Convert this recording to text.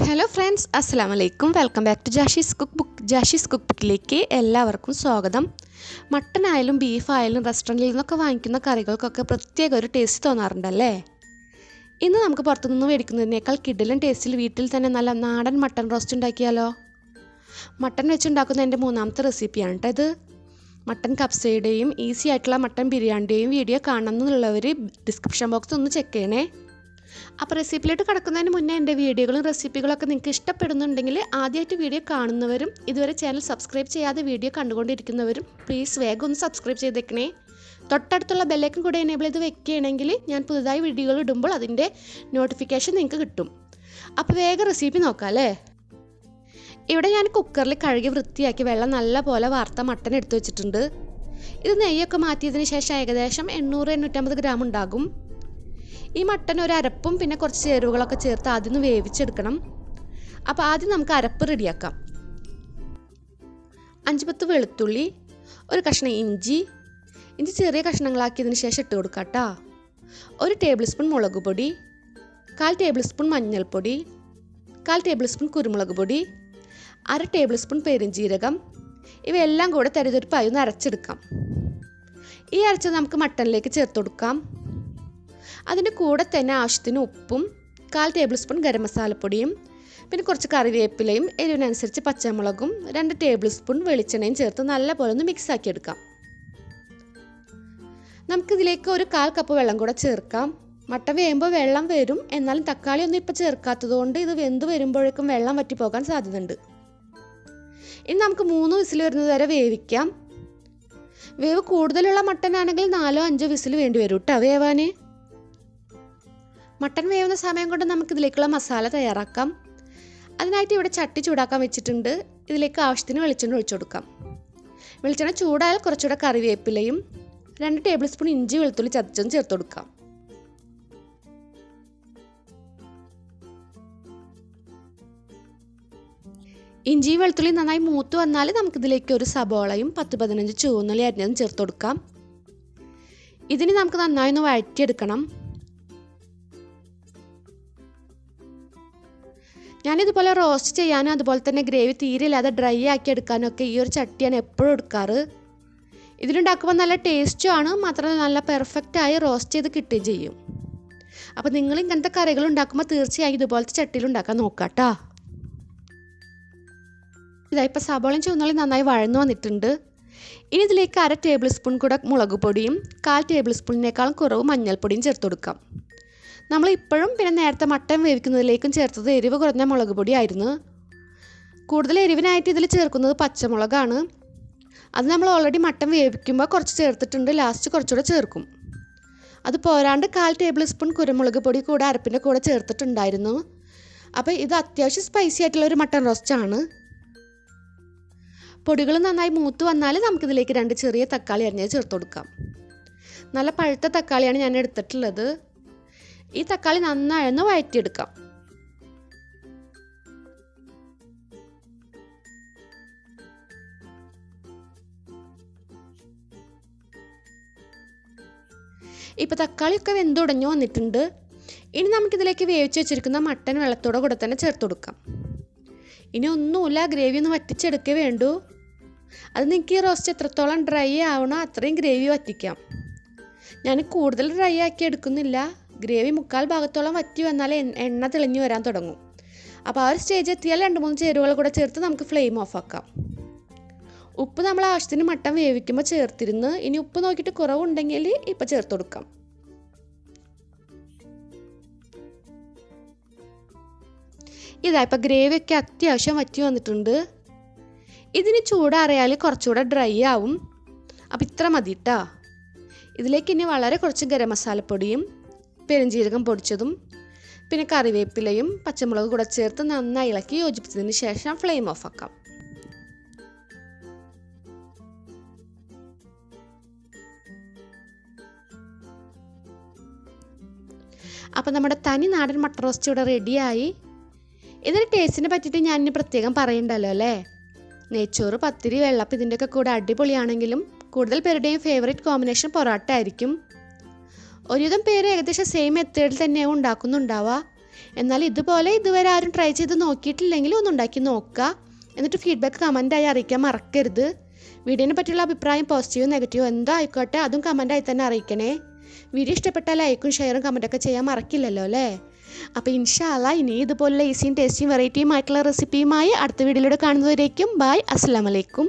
Hello friends, അസ്സലാമു അലൈക്കും. Welcome back to Jashi's cook ബുക്കിലേക്ക് എല്ലാവർക്കും സ്വാഗതം. മട്ടൻ ആയാലും ബീഫ് ആയാലും റെസ്റ്റോറൻറ്റിൽ നിന്നൊക്കെ വാങ്ങിക്കുന്ന കറികൾക്കൊക്കെ പ്രത്യേക ഒരു ടേസ്റ്റ് തോന്നാറുണ്ടല്ലേ. ഇന്ന് നമുക്ക് പുറത്തുനിന്ന് മേടിക്കുന്നതിനേക്കാൾ കിടിലൻ ടേസ്റ്റിൽ വീട്ടിൽ തന്നെ നല്ല നാടൻ മട്ടൻ റോസ്റ്റ് ഉണ്ടാക്കിയാലോ. മട്ടൻ വെച്ചുണ്ടാക്കുന്ന എൻ്റെ മൂന്നാമത്തെ റെസിപ്പിയാണ് കേട്ടോ ഇത്. മട്ടൻ കബ്സയുടെയും ഈസി ആയിട്ടുള്ള മട്ടൻ ബിരിയാണിയുടെയും വീഡിയോ കാണണമെന്നുള്ളവർ ഡിസ്ക്രിപ്ഷൻ ബോക്സ് ഒന്ന് ചെക്ക് ചെയ്യണേ. അപ്പോൾ റെസിപ്പിയിലോട്ട് കിടക്കുന്നതിന് മുന്നേ എൻ്റെ വീഡിയോകളും റെസിപ്പികളൊക്കെ നിങ്ങൾക്ക് ഇഷ്ടപ്പെടുന്നുണ്ടെങ്കിൽ ആദ്യമായിട്ട് വീഡിയോ കാണുന്നവരും ഇതുവരെ ചാനൽ സബ്സ്ക്രൈബ് ചെയ്യാതെ വീഡിയോ കണ്ടുകൊണ്ടിരിക്കുന്നവരും പ്ലീസ് വേഗം ഒന്ന് സബ്സ്ക്രൈബ് ചെയ്തേക്കണേ. തൊട്ടടുത്തുള്ള ബെല്ലൈക്കൺ കൂടെ എനേബിൾ ചെയ്ത് വെക്കുകയാണെങ്കിൽ ഞാൻ പുതുതായി വീഡിയോകൾ ഇടുമ്പോൾ അതിൻ്റെ നോട്ടിഫിക്കേഷൻ നിങ്ങൾക്ക് കിട്ടും. അപ്പോൾ വേഗം റെസിപ്പി നോക്കാം അല്ലേ. ഇവിടെ ഞാൻ കുക്കറിൽ കഴുകി വൃത്തിയാക്കി വെള്ളം നല്ല പോലെ വാർത്ത മട്ടൻ എടുത്തു വെച്ചിട്ടുണ്ട്. ഇത് നെയ്യൊക്കെ മാറ്റിയതിന് ശേഷം ഏകദേശം 800-850 ഗ്രാം ഉണ്ടാകും. ഈ മട്ടൻ ഒരു അരപ്പും പിന്നെ കുറച്ച് ചേരുവകളൊക്കെ ചേർത്ത് ആദ്യം ഒന്ന് വേവിച്ചെടുക്കണം. അപ്പോൾ ആദ്യം നമുക്ക് അരപ്പ് റെഡിയാക്കാം. 5-10 വെളുത്തുള്ളി, ഒരു കഷ്ണം ഇഞ്ചി ചെറിയ കഷ്ണങ്ങളാക്കിയതിന് ശേഷം ഇട്ട് കൊടുക്കാം കേട്ടോ. 1 ടേബിൾ സ്പൂൺ മുളക് പൊടി, 1/4 ടേബിൾ സ്പൂൺ മഞ്ഞൾപ്പൊടി, 1/4 ടേബിൾ സ്പൂൺ കുരുമുളക് പൊടി, 1/2 ടേബിൾ സ്പൂൺ പെരുംജീരകം. ഇവയെല്ലാം കൂടെ തരിതൊരുപ്പായി ഒന്ന് അരച്ചെടുക്കാം. ഈ അരച്ചത് നമുക്ക് മട്ടനിലേക്ക് ചേർത്ത് കൊടുക്കാം. അതിൻ്റെ കൂടെ തന്നെ ആവശ്യത്തിന് ഉപ്പും 1/4 ടേബിൾ സ്പൂൺ ഗരം മസാലപ്പൊടിയും പിന്നെ കുറച്ച് കറിവേപ്പിലയും എരിവിനനുസരിച്ച് പച്ചമുളകും 2 ടേബിൾ സ്പൂൺ വെളിച്ചെണ്ണയും ചേർത്ത് നല്ലപോലെ ഒന്ന് മിക്സ് ആക്കി എടുക്കാം. നമുക്കിതിലേക്ക് ഒരു 1/4 കപ്പ് വെള്ളം കൂടെ ചേർക്കാം. മട്ടൻ വേകുമ്പോൾ വെള്ളം വരും, എന്നാലും തക്കാളി ഒന്നും ഇപ്പോൾ ചേർക്കാത്തത് കൊണ്ട് ഇത് വെന്ത് വരുമ്പോഴേക്കും വെള്ളം വറ്റി പോകാൻ സാധ്യതയുണ്ട്. ഇനി നമുക്ക് 3 വിസിൽ വരുന്നത് വരെ വേവിക്കാം. വേവ് കൂടുതലുള്ള മട്ടൻ ആണെങ്കിൽ 4-5 വിസിൽ വേണ്ടി വരും കേട്ടോ വേവാൻ. മട്ടൻ വേവുന്ന സമയം കൊണ്ട് നമുക്കിതിലേക്കുള്ള മസാല തയ്യാറാക്കാം. അതിനായിട്ട് ഇവിടെ ചട്ടി ചൂടാക്കാൻ വെച്ചിട്ടുണ്ട്. ഇതിലേക്ക് ആവശ്യത്തിന് വെളിച്ചെണ്ണ ഒഴിച്ചു കൊടുക്കാം. വെളിച്ചെണ്ണ ചൂടായാൽ കുറച്ചുകൂടെ കറിവേപ്പിലയും 2 ടേബിൾ സ്പൂൺ ഇഞ്ചി വെളുത്തുള്ളി ചതച്ചതും ചേർത്ത് കൊടുക്കാം. ഇഞ്ചി വെളുത്തുള്ളി നന്നായി മൂത്ത് വന്നാൽ നമുക്കിതിലേക്ക് ഒരു സബോളയും 10-15 ചുവന്നുള്ളി അരിഞ്ഞതും ചേർത്ത് കൊടുക്കാം. ഇതിന് നമുക്ക് നന്നായി ഒന്ന് വഴറ്റിയെടുക്കണം. ഞാനിതുപോലെ റോസ്റ്റ് ചെയ്യാനും അതുപോലെ തന്നെ ഗ്രേവി തീരെയില്ലാതെ ഡ്രൈ ആക്കി എടുക്കാനൊക്കെ ഈ ഒരു ചട്ടിയാണ് എപ്പോഴും എടുക്കാറ്. ഇതിലുണ്ടാക്കുമ്പോൾ നല്ല ടേസ്റ്റുമാണ്, മാത്രമല്ല നല്ല പെർഫെക്റ്റായി റോസ്റ്റ് ചെയ്ത് കിട്ടുകയും ചെയ്യും. അപ്പോൾ നിങ്ങൾ ഇങ്ങനത്തെ കറികൾ ഉണ്ടാക്കുമ്പോൾ തീർച്ചയായും ഇതുപോലത്തെ ചട്ടിയിൽ ഉണ്ടാക്കാൻ നോക്കാം കേട്ടോ. ഇതായിപ്പോൾ സബോളയും ചുവന്നുള്ളി നന്നായി വഴന്നു വന്നിട്ടുണ്ട്. ഇനി ഇതിലേക്ക് 1/2 ടേബിൾ സ്പൂൺ കൂടെ മുളക് പൊടിയും 1/4 ടേബിൾ സ്പൂണിനേക്കാളും കുറവ് മഞ്ഞൾപ്പൊടിയും ചേർത്ത് കൊടുക്കാം. നമ്മൾ ഇപ്പോഴും പിന്നെ നേരത്തെ മട്ടൻ വേവിക്കുന്നതിലേക്കും ചേർത്തത് എരിവ് കുറഞ്ഞ മുളക് പൊടിയായിരുന്നു. കൂടുതൽ എരിവിനായിട്ട് ഇതിൽ ചേർക്കുന്നത് പച്ചമുളകാണ്. അത് നമ്മൾ ഓൾറെഡി മട്ടൻ വേവിക്കുമ്പോൾ കുറച്ച് ചേർത്തിട്ടുണ്ട്, ലാസ്റ്റ് കുറച്ചുകൂടെ ചേർക്കും. അത് പോരാണ്ട് 1/4 ടേബിൾ സ്പൂൺ കുരുമുളക് പൊടി കൂടെ അരപ്പിൻ്റെ കൂടെ ചേർത്തിട്ടുണ്ടായിരുന്നു. അപ്പോൾ ഇത് അത്യാവശ്യം സ്പൈസി ആയിട്ടുള്ള ഒരു മട്ടൻ റോസ്റ്റാണ്. പൊടികൾ നന്നായി മൂത്ത് വന്നാൽ നമുക്കിതിലേക്ക് 2 ചെറിയ തക്കാളി അരിഞ്ഞത് ചേർത്ത് കൊടുക്കാം. നല്ല പഴുത്ത തക്കാളിയാണ് ഞാൻ എടുത്തിട്ടുള്ളത്. ഈ തക്കാളി നന്നായി ഒന്ന് വഴറ്റിയെടുക്കാം. ഇപ്പോൾ തക്കാളിയൊക്കെ വെന്തുടഞ്ഞു വന്നിട്ടുണ്ട്. ഇനി നമുക്കിതിലേക്ക് വേവിച്ച് വെച്ചിരിക്കുന്ന മട്ടൻ വെള്ളത്തോടെ കൂടെ തന്നെ ചേർത്ത് കൊടുക്കാം. ഇനി ഒന്നുമില്ല, ഗ്രേവി ഒന്ന് വറ്റിച്ചെടുക്കേ വേണ്ടൂ. അത് നിങ്ങൾക്ക് ഈ റോസ്റ്റ് എത്രത്തോളം ഡ്രൈ ആവണോ അത്രയും ഗ്രേവി വറ്റിക്കാം. ഞാൻ കൂടുതൽ ഡ്രൈ ആക്കി എടുക്കുന്നില്ല. ഗ്രേവി 1/4 ഭാഗത്തോളം വറ്റി വന്നാൽ എണ്ണ തെളിഞ്ഞു വരാൻ തുടങ്ങും. അപ്പോൾ ആ ഒരു സ്റ്റേജ് എത്തിയാൽ 2-3 ചേരുവകൾ കൂടെ ചേർത്ത് നമുക്ക് ഫ്ലെയിം ഓഫ് ആക്കാം. ഉപ്പ് നമ്മൾ ആവശ്യത്തിന് മട്ടൻ വേവിക്കുമ്പോൾ ചേർത്തിരുന്ന്, ഇനി ഉപ്പ് നോക്കിയിട്ട് കുറവുണ്ടെങ്കിൽ ഇപ്പോൾ ചേർത്ത് കൊടുക്കാം. ഇതായിപ്പോൾ ഗ്രേവിയൊക്കെ അത്യാവശ്യം വറ്റി വന്നിട്ടുണ്ട്. ഇതിന് ചൂടാറിയാൽ കുറച്ചുകൂടെ ഡ്രൈ ആവും. അപ്പോൾ ഇത്ര മതി കേട്ടോ. ഇതിലേക്ക് ഇനി വളരെ കുറച്ച് ഗരം മസാലപ്പൊടിയും പെരുംജീരകം പൊടിച്ചതും പിന്നെ കറിവേപ്പിലയും പച്ചമുളക് കൂടെ ചേർത്ത് നന്നായി ഇളക്കി യോജിപ്പിച്ചതിന് ശേഷം ഫ്ലെയിം ഓഫ് ആക്കാം. അപ്പോൾ നമ്മുടെ തനി നാടൻ മട്ടൻ റോസ്റ്റ് ഇവിടെ റെഡിയായി. ഇതിൻ്റെ ടേസ്റ്റിനെ പറ്റിയിട്ട് ഞാൻ ഇനി പ്രത്യേകം പറയണ്ടല്ലോ അല്ലേ. നെയ്ച്ചോറ്, പത്തിരി, വെള്ളപ്പം ഇതിൻ്റെയൊക്കെ കൂടെ അടിപൊളിയാണെങ്കിലും കൂടുതൽ പേരുടെയും ഫേവറേറ്റ് കോമ്പിനേഷൻ പൊറോട്ട ആയിരിക്കും. ഒരുവിധം പേര് ഏകദേശം സെയിം മെത്തേഡിൽ തന്നെയാണ് ഉണ്ടാക്കുന്നുണ്ടാവുക. എന്നാൽ ഇതുപോലെ ഇതുവരെ ആരും ട്രൈ ചെയ്ത് നോക്കിയിട്ടില്ലെങ്കിൽ ഒന്ന് ഉണ്ടാക്കി നോക്കുക. എന്നിട്ട് ഫീഡ്ബാക്ക് കമൻറ്റായി അറിയിക്കാൻ മറക്കരുത്. വീഡിയോനെ പറ്റിയുള്ള അഭിപ്രായം പോസിറ്റീവോ നെഗറ്റീവോ എന്തോ ആയിക്കോട്ടെ, അതും കമൻറ്റായി തന്നെ അറിയിക്കണേ. വീഡിയോ ഇഷ്ടപ്പെട്ടാൽ ലൈക്കും ഷെയറും കമൻറ്റൊക്കെ ചെയ്യാൻ മറക്കില്ലല്ലോ അല്ലേ. അപ്പോൾ ഇൻഷാ അല്ലാഹ് ഇനി ഇതുപോലുള്ള ഈസിയും ടേസ്റ്റിയും വെറൈറ്റിയും ആയിട്ടുള്ള റെസിപ്പിയുമായി അടുത്ത വീഡിയോയിലൂടെ കാണുന്നവരേക്കും ബൈ, അസ്സലാമു അലൈക്കും.